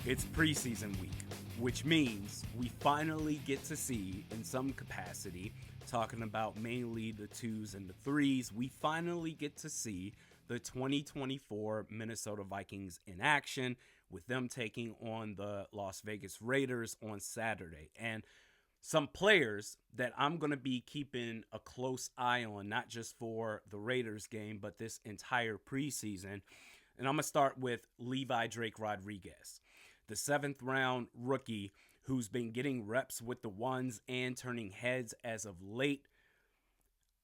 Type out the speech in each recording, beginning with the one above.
It's preseason week, which means we finally get to see, in some capacity, talking about mainly the twos and the threes, we finally get to see the 2024 Minnesota Vikings in action, with them taking on the Las Vegas Raiders on Saturday. And some players that I'm going to be keeping a close eye on, not just for the Raiders game, but this entire preseason. And I'm going to start with Levi Drake Rodriguez, the 7th round rookie who's been getting reps with the ones and turning heads as of late.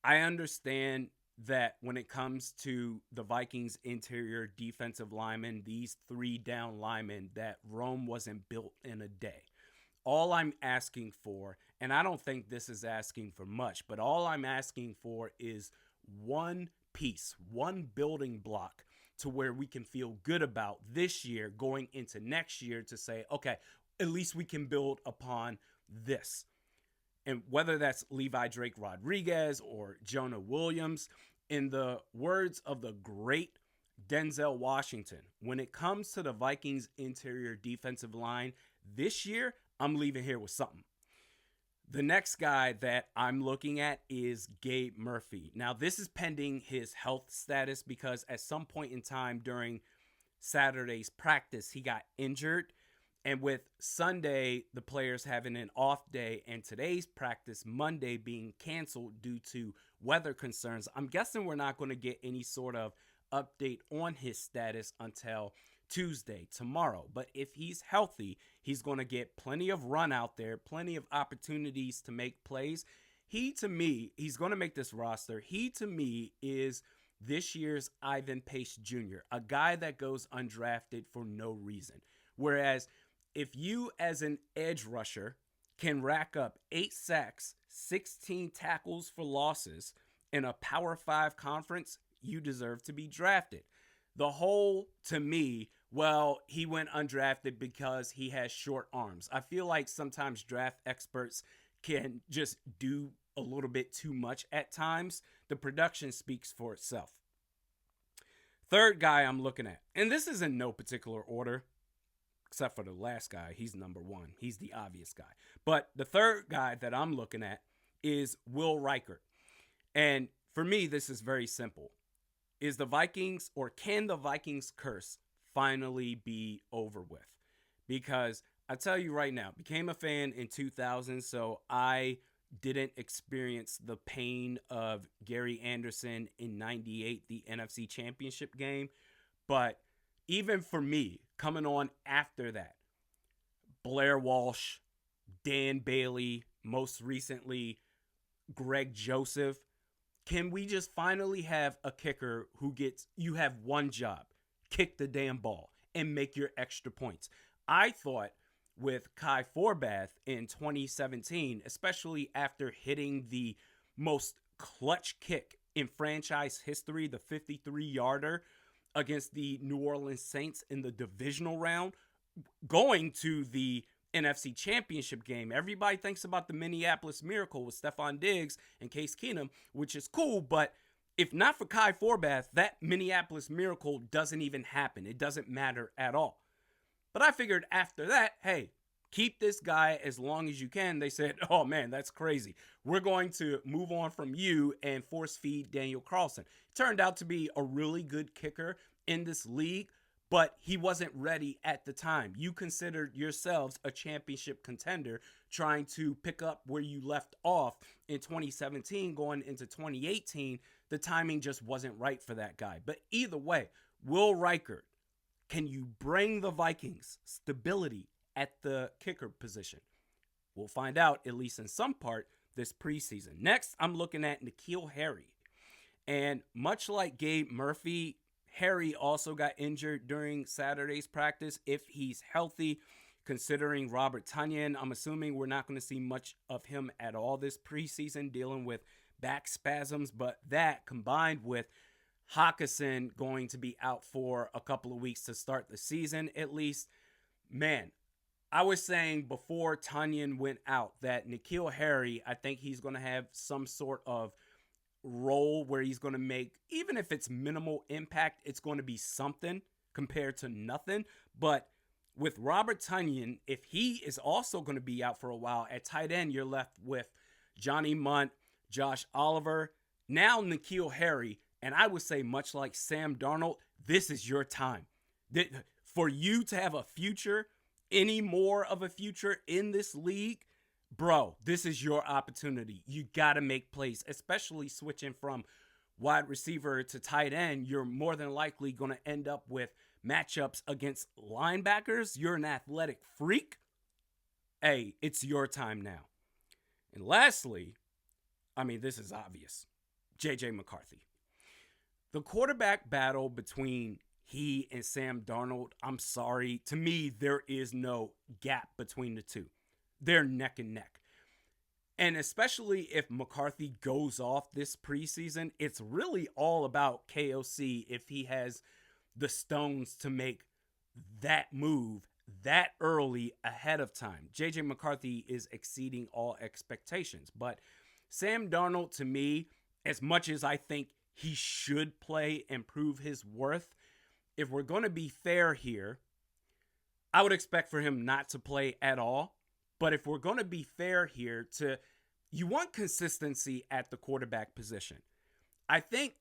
I understand that when it comes to the Vikings interior defensive linemen, these 3 down linemen, that Rome wasn't built in a day. All I'm asking for, and I don't think this is asking for much, but all I'm asking for is one piece, one building block to where we can feel good about this year going into next year to say, okay, at least we can build upon this. And whether that's Levi Drake Rodriguez or Jonah Williams, in the words of the great Denzel Washington, when it comes to the Vikings interior defensive line this year, I'm leaving here with something. The next guy that I'm looking at is Gabe Murphy. Now, this is pending his health status because at some point in time during Saturday's practice, he got injured. And with Sunday, the players having an off day, and today's practice, Monday, being canceled due to weather concerns, I'm guessing we're not going to get any sort of update on his status until Tuesday, tomorrow. But if he's healthy, he's going to get plenty of run out there, plenty of opportunities to make plays. To me, he's going to make this roster. He, to me, is this year's Ivan Pace Jr., a guy that goes undrafted for no reason. Whereas if you, as an edge rusher, can rack up 8 sacks, 16 tackles for losses in a Power 5 conference, you deserve to be drafted. The whole, to me, well, he went undrafted because he has short arms. I feel like sometimes draft experts can just do a little bit too much at times. The production speaks for itself. Third guy I'm looking at, and this is in no particular order, except for the last guy. He's number 1. He's the obvious guy. But the third guy that I'm looking at is Will Reichard. And for me, this is very simple. Is the Vikings, or can the Vikings curse finally be over with? Because I tell you right now, became a fan in 2000, so I didn't experience the pain of Gary Anderson in 98, the NFC Championship game. But even for me, coming on after that, Blair Walsh, Dan Bailey, most recently Greg Joseph, can we just finally have a kicker who you have one job, kick the damn ball and make your extra points? I thought with Kai Forbath in 2017, especially after hitting the most clutch kick in franchise history, the 53-yarder against the New Orleans Saints in the divisional round, going to the NFC Championship game. Everybody thinks about the Minneapolis Miracle with Stephon Diggs and Case Keenum, which is cool, but if not for Kai Forbath, that Minneapolis Miracle doesn't even happen. It doesn't matter at all. But I figured after that, hey, keep this guy as long as you can. They said, oh man, that's crazy. We're going to move on from you and force feed Daniel Carlson. It turned out to be a really good kicker in this league, but he wasn't ready at the time. You considered yourselves a championship contender trying to pick up where you left off in 2017 going into 2018. The timing just wasn't right for that guy. But either way, Will Reichard, can you bring the Vikings stability at the kicker position? We'll find out, at least in some part, this preseason. Next, I'm looking at N'Keal Harry. And much like Gabe Murphy, Harry also got injured during Saturday's practice. If he's healthy, considering Robert Tonyan, I'm assuming we're not going to see much of him at all this preseason, dealing with back spasms. But that, combined with Hockenson going to be out for a couple of weeks to start the season at least, man, I was saying before Tonyan went out that N'Keal Harry, I think he's going to have some sort of role where he's going to make, even if it's minimal impact, it's going to be something compared to nothing. But with Robert Tonyan, if he is also going to be out for a while, at tight end, you're left with Johnny Munt, Josh Oliver, now N'Keal Harry, and I would say much like Sam Darnold, this is your time. For you to have a future, any more of a future in this league, bro, this is your opportunity. You got to make plays, especially switching from wide receiver to tight end. You're more than likely going to end up with matchups against linebackers. You're an athletic freak. Hey, it's your time now. And lastly, I mean, this is obvious. JJ McCarthy. The quarterback battle between he and Sam Darnold, I'm sorry. To me, there is no gap between the two. They're neck and neck. And especially if McCarthy goes off this preseason, it's really all about KOC if he has the stones to make that move that early ahead of time. JJ McCarthy is exceeding all expectations. But Sam Darnold, to me, as much as I think he should play and prove his worth, if we're going to be fair here, I would expect for him not to play at all. But if we're going to be fair here, you want consistency at the quarterback position. I think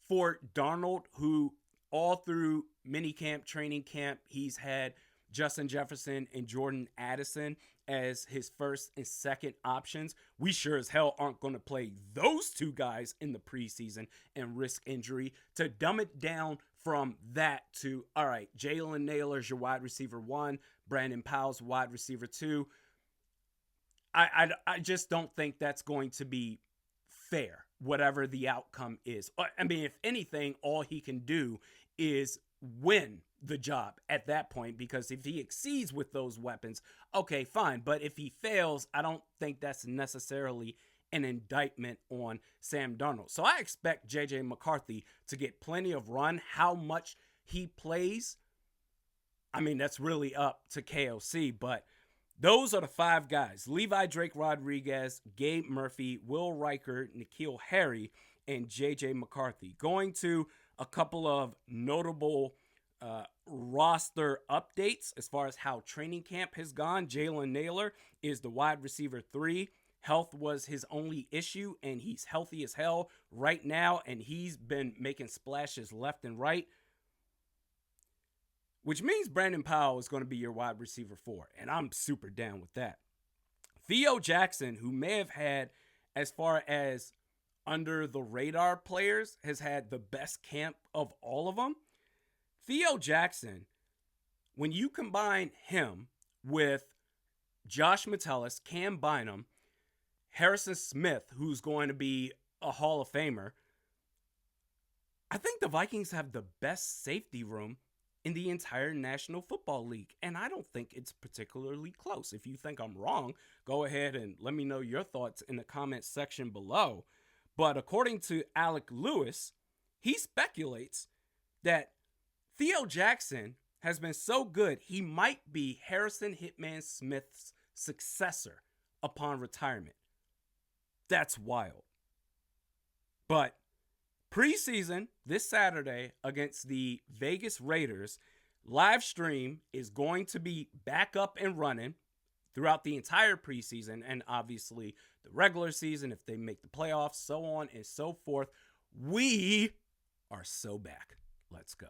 for Darnold, who all through minicamp, training camp, he's had Justin Jefferson and Jordan Addison as his first and second options. We sure as hell aren't going to play those two guys in the preseason and risk injury. To dumb it down from that to, all right, Jalen Naylor's your wide receiver 1, Brandon Powell's wide receiver 2. I just don't think that's going to be fair, whatever the outcome is. I mean, if anything, all he can do is win the job at that point, because if he exceeds with those weapons, okay, fine. But if he fails, I don't think that's necessarily an indictment on Sam Darnold. So I expect JJ McCarthy to get plenty of run. How much he plays, I mean, that's really up to KOC, but those are the 5 guys: Levi Drake Rodriguez, Gabe Murphy, Will Reichard, N'Keal Harry, and JJ McCarthy. Going to a couple of notable roster updates as far as how training camp has gone. Jalen Naylor is the wide receiver 3. Health was his only issue, and he's healthy as hell right now, and he's been making splashes left and right, which means Brandon Powell is going to be your wide receiver 4, and I'm super down with that. Theo Jackson, who may have had, as far as under the radar players, has had the best camp of all of them. Theo Jackson, when you combine him with Josh Metellus, Cam Bynum, Harrison Smith, who's going to be a Hall of Famer, I think the Vikings have the best safety room in the entire National Football League. And I don't think it's particularly close. If you think I'm wrong, go ahead and let me know your thoughts in the comments section below. But according to Alec Lewis, he speculates that Theo Jackson has been so good, he might be Harrison Hitman Smith's successor upon retirement. That's wild. But preseason this Saturday against the Vegas Raiders, live stream is going to be back up and running throughout the entire preseason, and obviously the regular season if they make the playoffs, so on and so forth. We are so back. Let's go.